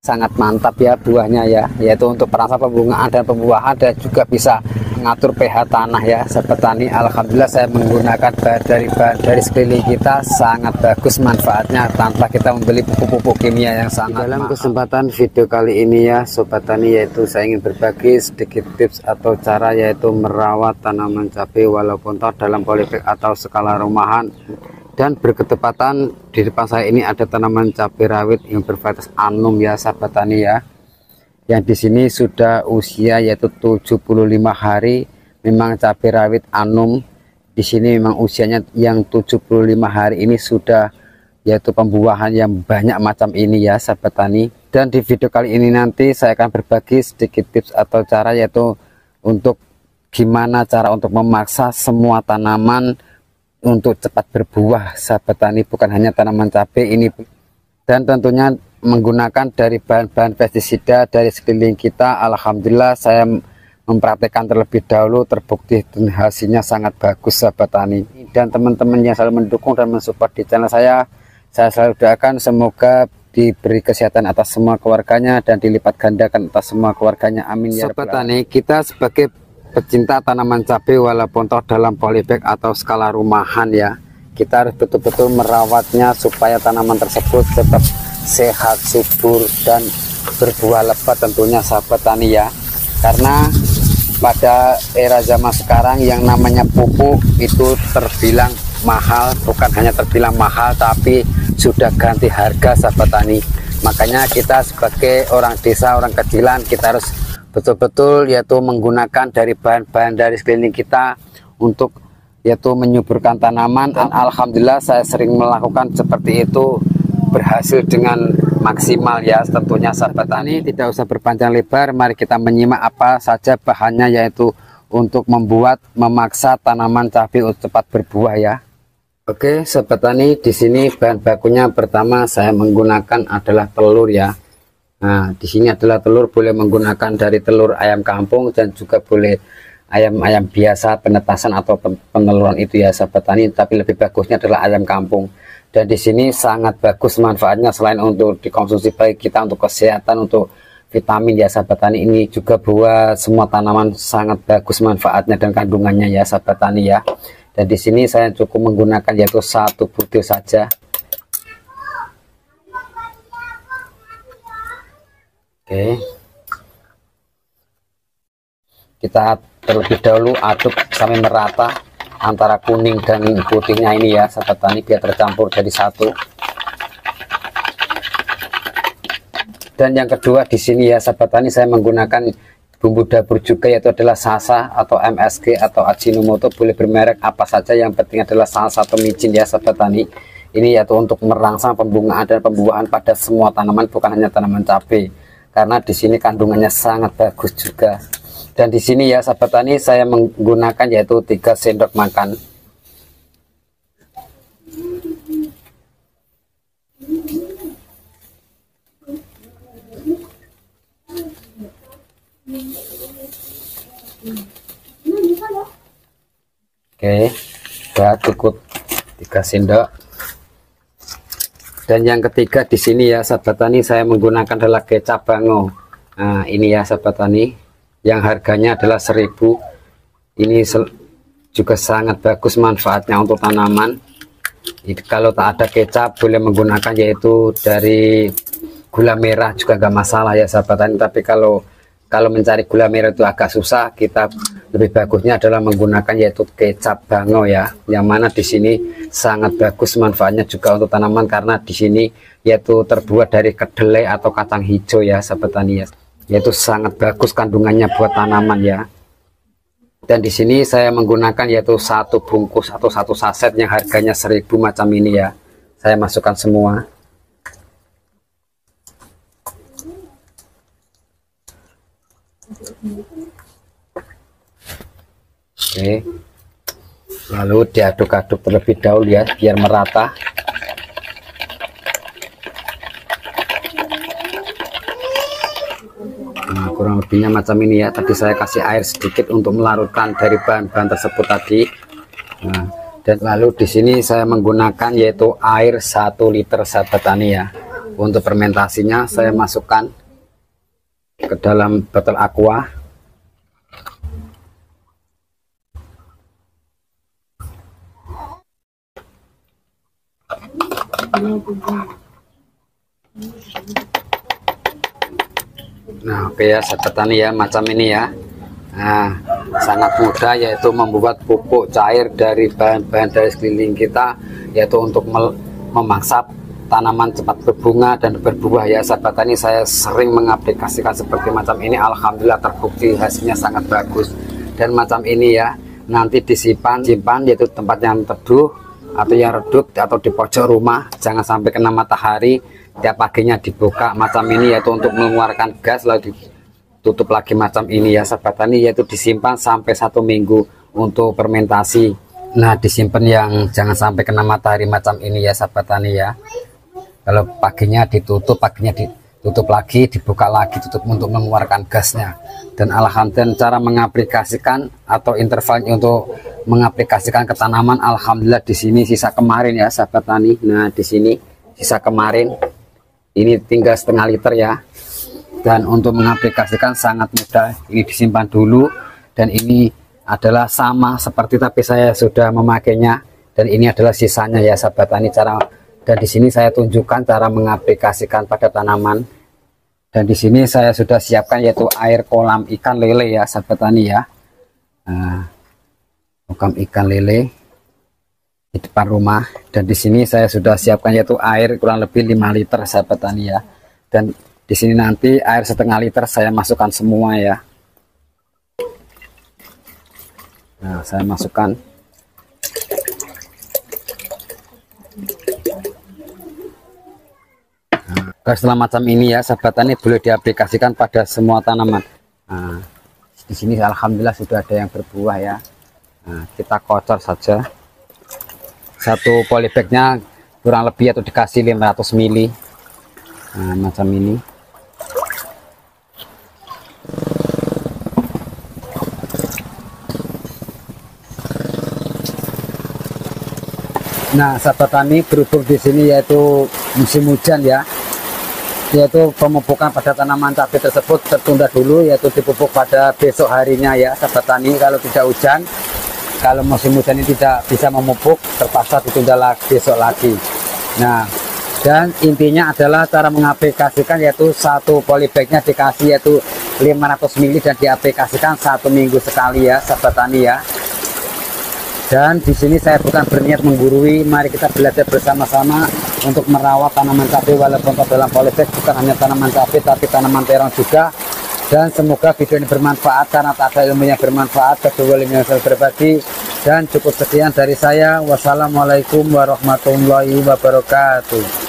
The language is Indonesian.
Sangat mantap ya buahnya ya, yaitu untuk perasa pembungaan dan pembuahan, dan juga bisa mengatur pH tanah ya sahabat tani. Alhamdulillah saya menggunakan bahan dari sekeliling kita, sangat bagus manfaatnya tanpa kita membeli pupuk-pupuk kimia yang sangat dalam mahal. Kesempatan video kali ini ya sobat tani, yaitu saya ingin berbagi sedikit tips atau cara yaitu merawat tanaman cabai walaupun dalam polybag atau skala rumahan. Dan berketepatan di depan saya ini ada tanaman cabai rawit yang bervarietas Anum ya sahabat tani ya, yang di sini sudah usia yaitu 75 hari. Memang cabai rawit Anum di sini memang usianya yang 75 hari ini sudah yaitu pembuahan yang banyak macam ini ya sahabat tani. Dan di video kali ini nanti saya akan berbagi sedikit tips atau cara yaitu untuk gimana cara untuk memaksa semua tanaman untuk cepat berbuah sahabat tani, bukan hanya tanaman cabai ini, dan tentunya menggunakan dari bahan-bahan pestisida dari sekeliling kita. Alhamdulillah saya mempraktekkan terlebih dahulu, terbukti dan hasilnya sangat bagus sahabat tani. Dan teman-teman yang selalu mendukung dan mensupport di channel saya selalu doakan semoga diberi kesehatan atas semua keluarganya dan dilipat gandakan atas semua keluarganya, amin ya sahabat tani. Kita sebagai pecinta tanaman cabai walaupun dalam polybag atau skala rumahan ya, kita harus betul-betul merawatnya supaya tanaman tersebut tetap sehat, subur, dan berbuah lebat tentunya sahabat tani ya. Karena pada era zaman sekarang yang namanya pupuk itu terbilang mahal, bukan hanya terbilang mahal tapi sudah ganti harga sahabat tani. Makanya kita sebagai orang desa, orang kecilan, kita harus betul-betul yaitu menggunakan dari bahan-bahan dari sekeliling kita untuk yaitu menyuburkan tanaman. Dan alhamdulillah saya sering melakukan seperti itu, berhasil dengan maksimal ya tentunya sahabat tani. Tidak usah berpanjang lebar, mari kita menyimak apa saja bahannya yaitu untuk memaksa tanaman cabai untuk cepat berbuah ya. Oke sahabat tani, di sini bahan bakunya pertama saya menggunakan adalah telur ya. Nah, di sini adalah telur, boleh menggunakan dari telur ayam kampung dan juga boleh ayam-ayam biasa penetasan atau peneluran itu ya sahabat tani, tapi lebih bagusnya adalah ayam kampung. Dan di sini sangat bagus manfaatnya, selain untuk dikonsumsi baik kita untuk kesehatan, untuk vitamin ya sahabat tani, ini juga buat semua tanaman sangat bagus manfaatnya dan kandungannya ya sahabat tani ya. Dan di sini saya cukup menggunakan yaitu 1 butir saja. Oke, kita terlebih dahulu aduk sampai merata antara kuning dan putihnya ini ya sahabat tani, biar tercampur jadi satu. Dan yang kedua di sini ya sahabat tani, saya menggunakan bumbu dapur juga yaitu adalah Sasa atau MSG atau Ajinomoto, boleh bermerek apa saja, yang penting adalah Sasa atau micin ya sahabat tani. Ini yaitu untuk merangsang pembungaan dan pembuahan pada semua tanaman, bukan hanya tanaman cabai, karena di sini kandungannya sangat bagus juga. Dan di sini ya sahabat tani saya menggunakan yaitu 3 sendok makan. Oke, sudah cukup 3 sendok. Dan yang ketiga di sini ya sahabat tani, saya menggunakan adalah kecap bango. Nah ini ya sahabat tani, yang harganya adalah 1000. Ini juga sangat bagus manfaatnya untuk tanaman. Kalau tak ada kecap boleh menggunakan yaitu dari gula merah juga gak masalah ya sahabat tani. Tapi kalau mencari gula merah itu agak susah, kita lebih bagusnya adalah menggunakan yaitu kecap bango ya, yang mana di sini sangat bagus manfaatnya juga untuk tanaman, karena di sini yaitu terbuat dari kedelai atau kacang hijau ya sahabat tani ya, yaitu sangat bagus kandungannya buat tanaman ya. Dan di sini saya menggunakan yaitu 1 bungkus atau 1 saset yang harganya 1000 macam ini ya, saya masukkan semua. Oke, lalu diaduk-aduk terlebih dahulu ya biar merata. Nah, kurang lebihnya macam ini ya. Tadi saya kasih air sedikit untuk melarutkan dari bahan-bahan tersebut tadi. Nah, dan lalu di sini saya menggunakan yaitu air 1 liter sahabat tani ya. Untuk fermentasinya saya masukkan ke dalam botol aqua. Nah, oke ya sahabat tani ya, macam ini ya. Nah, sangat mudah yaitu membuat pupuk cair dari bahan-bahan dari sekeliling kita, yaitu untuk memaksa tanaman cepat berbunga dan berbuah ya sahabat tani. Saya sering mengaplikasikan seperti macam ini, alhamdulillah terbukti hasilnya sangat bagus. Dan macam ini ya, nanti simpan yaitu tempat yang teduh atau yang redup atau di pojok rumah, jangan sampai kena matahari. Tiap paginya dibuka macam ini yaitu untuk mengeluarkan gas, lalu ditutup lagi macam ini ya sahabat tani, yaitu disimpan sampai 1 minggu untuk fermentasi. Nah, disimpan yang jangan sampai kena matahari macam ini ya sahabat tani ya. Kalau paginya ditutup, paginya ditutup lagi, dibuka lagi, tutup untuk mengeluarkan gasnya. Dan alhamdulillah cara mengaplikasikan atau intervalnya untuk mengaplikasikan ke tanaman, alhamdulillah di sini sisa kemarin ya sahabat tani. Nah, di sini sisa kemarin, ini tinggal setengah liter ya. Dan untuk mengaplikasikan sangat mudah, ini disimpan dulu, dan ini adalah sama seperti tapi saya sudah memakainya, dan ini adalah sisanya ya sahabat tani. Dan di sini saya tunjukkan cara mengaplikasikan pada tanaman. Dan di sini saya sudah siapkan yaitu air kolam ikan lele ya sahabat tani ya. Nah, kolam ikan lele di depan rumah. Dan di sini saya sudah siapkan yaitu air kurang lebih 5 liter sahabat tani ya. Dan di sini nanti air setengah liter saya masukkan semua ya. Nah, saya masukkan. Nah, setelah macam ini ya sahabat tani, boleh diaplikasikan pada semua tanaman. Nah, di sini alhamdulillah sudah ada yang berbuah ya. Nah, kita kocor saja. Satu polybagnya kurang lebih atau dikasih 500 ml. Nah, macam ini. Nah, sahabat tani, berhubung di sini yaitu musim hujan ya, yaitu pemupukan pada tanaman cabai tersebut tertunda dulu, yaitu dipupuk pada besok harinya ya sahabat tani. Kalau tidak hujan, kalau musim hujan ini tidak bisa memupuk, terpaksa ditunda besok lagi. Nah, dan intinya adalah cara mengaplikasikan yaitu satu polybagnya dikasih yaitu 500 ml dan diaplikasikan 1 minggu sekali ya sahabat tani ya. Dan di sini saya bukan berniat menggurui, mari kita belajar bersama-sama untuk merawat tanaman cabai walaupun dalam polybag, bukan hanya tanaman cabai tapi tanaman terong juga. Dan semoga video ini bermanfaat karena tak ada ilmu yang bermanfaat, kedua ilmu yang saya berbagi. Dan cukup sekian dari saya. Wassalamualaikum warahmatullahi wabarakatuh.